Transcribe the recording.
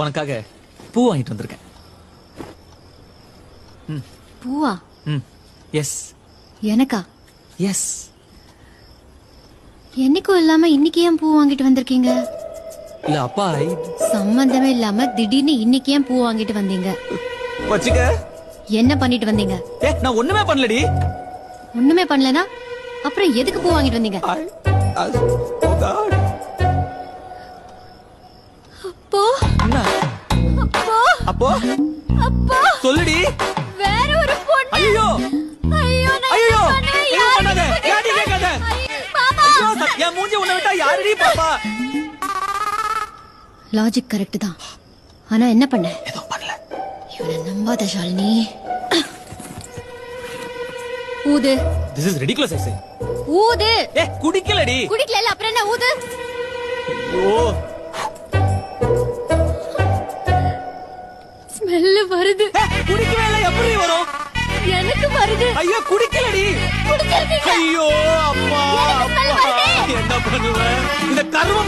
உனக்காக பூ வாங்கிட்டு வந்திருக்கேன். பூவா? எஸ். எனக்கா? எஸ். என்னைக்கும் இல்லாம இன்னைக்கு ஏன் பூ வாங்கிட்டு வந்திருக்கீங்க? இல்ல அப்பா சம்பந்தமே இல்லாம திடீர்னு இன்னைக்கு ஏன் பூ வாங்கிட்டு வந்தீங்க? வச்சுக்க. என்ன பண்ணிட்டு வந்தீங்க? நான் ஒண்ணுமே பண்ணலடி. ஒண்ணுமே பண்ணலனா அப்புறம் எதுக்கு பூ வாங்கிட்டு வந்தீங்க? அப்போ அப்போ அப்போ சொல்லுடி. வேற ஒரு பொண்ணு. ஐயோ ஐயோ ஐயோ பண்ணாத. யாடி கேட்காத. மாமா என் மூஞ்சி உன்னை விட்டா யாரடி பாப்பா? லாஜிக் கரெக்ட் தான். ஆனா என்ன பண்ண? எதுவும் பண்ணல. இவனை நம்பாத ஷாலினி. ஊது. This is ridiculous ஐசே. ஊது. குடிக்கலடி. குடிக்கல அப்புறம் என்ன ஊது? ஐயோ ஸ்மெல் வருது. குடிக்கவே இல்ல. எப்படி வரும்? எனக்கு வருது. ஐயோ குடிக்கலடி. குடிச்சிருக்கீங்க. ஐயோ அப்பா. எனக்கு smell வருது. என்ன பண்ணுவேன்? இந்த கர்மம்